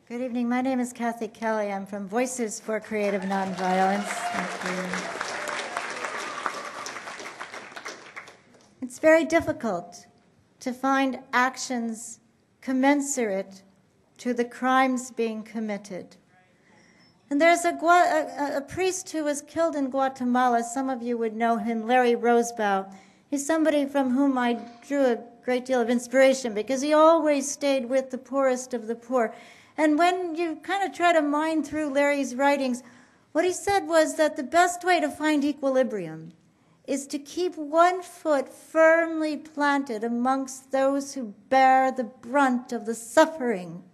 Good evening. My name is Kathy Kelly. I'm from Voices for Creative Nonviolence. Thank you. It's very difficult to find actions commensurate to the crimes being committed. And there's a priest who was killed in Guatemala. Some of you would know him, Larry Rosebow. He's somebody from whom I drew a great deal of inspiration because he always stayed with the poorest of the poor. And when you kind of try to mine through Larry's writings, what he said was that the best way to find equilibrium is to keep one foot firmly planted amongst those who bear the brunt of the suffering,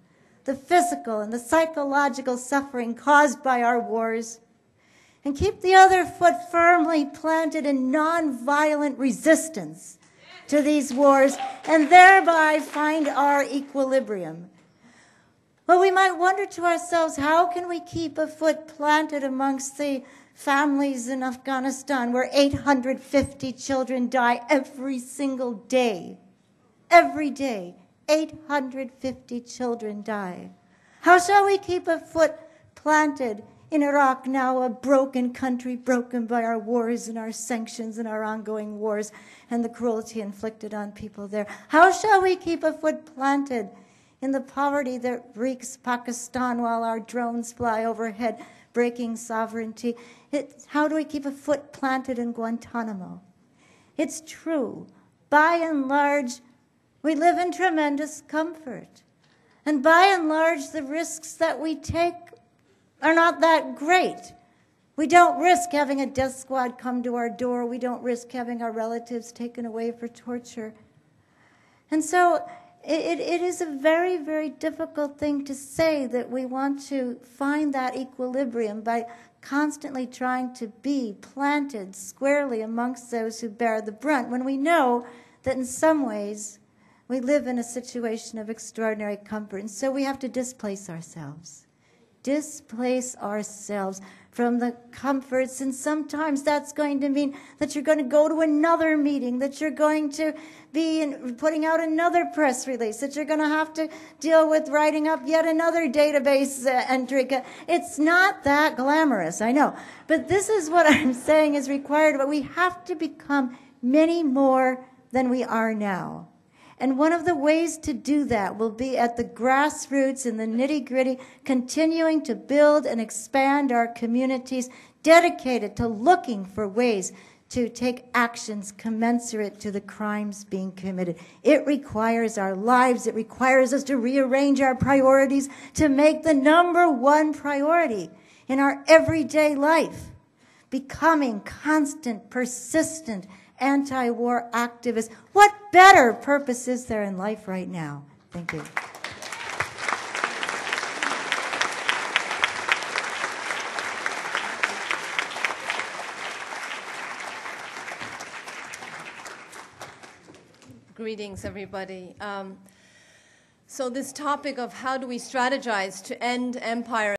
the physical and the psychological suffering caused by our wars, and keep the other foot firmly planted in nonviolent resistance to these wars, and thereby find our equilibrium. Well, we might wonder to ourselves, how can we keep a foot planted amongst the families in Afghanistan where 850 children die every single day? Every day, 850 children die. How shall we keep a foot planted in Iraq, now a broken country, broken by our wars and our sanctions and our ongoing wars and the cruelty inflicted on people there? How shall we keep a foot planted in the poverty that wreaks Pakistan while our drones fly overhead, breaking sovereignty? How do we keep a foot planted in Guantanamo? It's true. By and large, we live in tremendous comfort. And by and large, the risks that we take are not that great. We don't risk having a death squad come to our door. We don't risk having our relatives taken away for torture. And so it is a very, very difficult thing to say that we want to find that equilibrium by constantly trying to be planted squarely amongst those who bear the brunt, when we know that in some ways we live in a situation of extraordinary comfort. And so we have to displace ourselves. Displace ourselves from the comforts, and sometimes that's going to mean that you're going to go to another meeting, that you're going to be putting out another press release, that you're going to have to deal with writing up yet another database entry. It's not that glamorous, I know. But this is what I'm saying is required. But we have to become many more than we are now. And one of the ways to do that will be at the grassroots, in the nitty-gritty, continuing to build and expand our communities dedicated to looking for ways to take actions commensurate to the crimes being committed. It requires our lives. It requires us to rearrange our priorities to make the number one priority in our everyday life becoming constant, persistent, anti-war activists. What better purpose is there in life right now? Thank you. Greetings, everybody. So this topic of how do we strategize to end empire